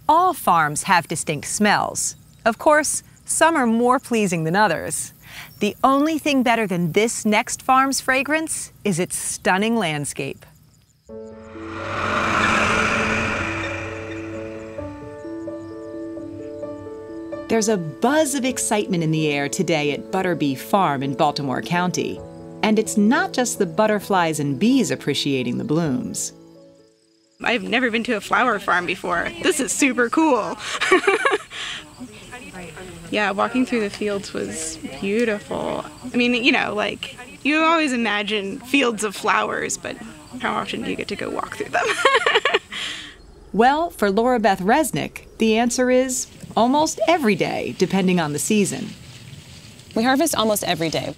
All farms have distinct smells. Of course, some are more pleasing than others. The only thing better than this next farm's fragrance is its stunning landscape. There's a buzz of excitement in the air today at Butterbee Farm in Baltimore County. And it's not just the butterflies and bees appreciating the blooms. I've never been to a flower farm before. This is super cool. Yeah, walking through the fields was beautiful. I mean, you know, like, you always imagine fields of flowers, but how often do you get to go walk through them? Well, for Laura Beth Resnick, the answer is almost every day, depending on the season. We harvest almost every day.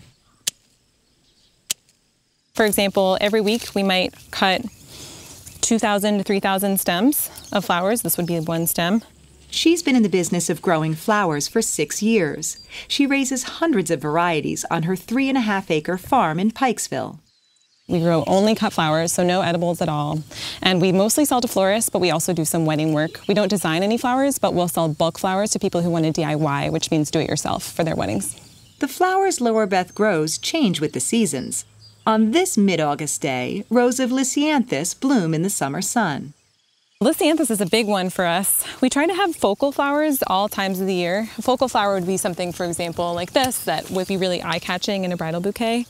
For example, every week we might cut 2,000 to 3,000 stems of flowers. This would be one stem. She's been in the business of growing flowers for 6 years. She raises hundreds of varieties on her 3.5-acre farm in Pikesville. We grow only cut flowers, so no edibles at all. And we mostly sell to florists, but we also do some wedding work. We don't design any flowers, but we'll sell bulk flowers to people who want to DIY, which means do it yourself for their weddings. The flowers Laura Beth grows change with the seasons. On this mid-August day, rows of lisianthus bloom in the summer sun. Lisianthus is a big one for us. We try to have focal flowers all times of the year. A focal flower would be something, for example, like this, that would be really eye-catching in a bridal bouquet.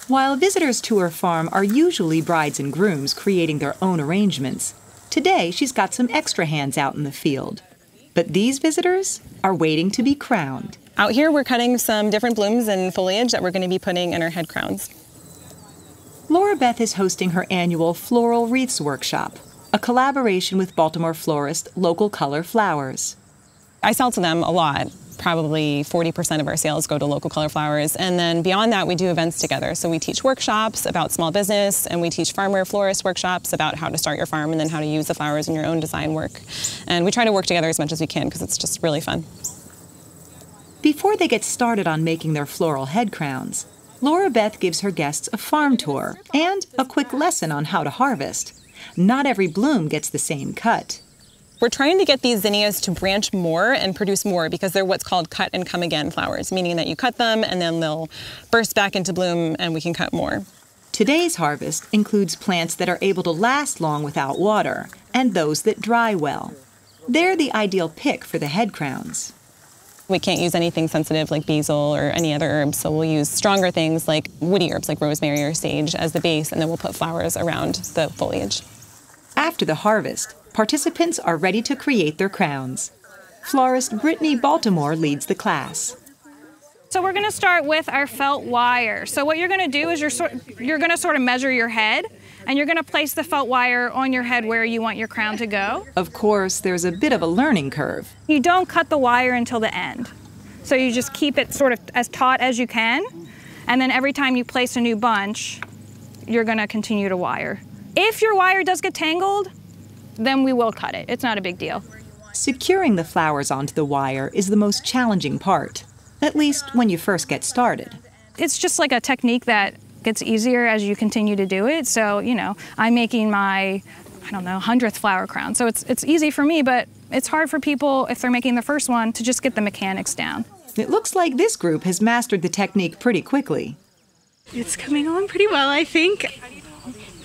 While visitors to her farm are usually brides and grooms creating their own arrangements, today she's got some extra hands out in the field. But these visitors are waiting to be crowned. Out here we're cutting some different blooms and foliage that we're going to be putting in our head crowns. Laura Beth is hosting her annual Floral Wreaths Workshop, a collaboration with Baltimore florist Local Color Flowers. I sell to them a lot. Probably 40% of our sales go to Local Color Flowers. And then beyond that, we do events together. So we teach workshops about small business, and we teach farmer florist workshops about how to start your farm and then how to use the flowers in your own design work. And we try to work together as much as we can because it's just really fun. Before they get started on making their floral head crowns, Laura Beth gives her guests a farm tour and a quick lesson on how to harvest. Not every bloom gets the same cut. We're trying to get these zinnias to branch more and produce more because they're what's called cut and come again flowers, meaning that you cut them and then they'll burst back into bloom and we can cut more. Today's harvest includes plants that are able to last long without water and those that dry well. They're the ideal pick for the head crowns. We can't use anything sensitive like basil or any other herbs, so we'll use stronger things like woody herbs like rosemary or sage as the base, and then we'll put flowers around the foliage. After the harvest, participants are ready to create their crowns. Florist Brittany Baltimore leads the class. So we're going to start with our felt wire. So what you're going to do is you're going to sort of measure your head, and you're going to place the felt wire on your head where you want your crown to go. Of course, there's a bit of a learning curve. You don't cut the wire until the end. So you just keep it sort of as taut as you can, and then every time you place a new bunch, you're going to continue to wire. If your wire does get tangled, then we will cut it. It's not a big deal. Securing the flowers onto the wire is the most challenging part, at least when you first get started. It's just like a technique that gets easier as you continue to do it. So, you know, I'm making my, 100th flower crown. So it's easy for me, but it's hard for people, if they're making the first one, to just get the mechanics down. It looks like this group has mastered the technique pretty quickly. It's coming along pretty well, I think.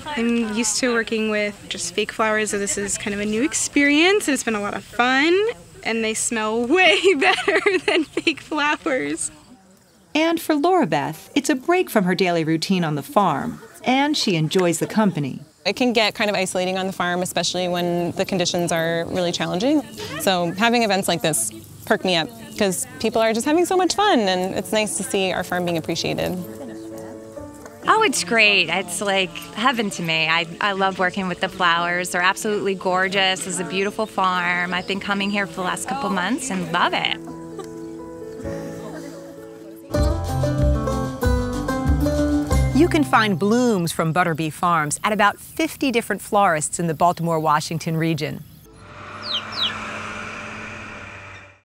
I'm used to working with just fake flowers, so this is kind of a new experience. It's been a lot of fun, and they smell way better than fake flowers. And for Laura Beth, it's a break from her daily routine on the farm, and she enjoys the company. It can get kind of isolating on the farm, especially when the conditions are really challenging. So having events like this perk me up because people are just having so much fun, and it's nice to see our farm being appreciated. Oh, it's great. It's like heaven to me. I love working with the flowers. They're absolutely gorgeous. It's a beautiful farm. I've been coming here for the last couple months and love it. You can find blooms from Butterbee Farms at about 50 different florists in the Baltimore-Washington region.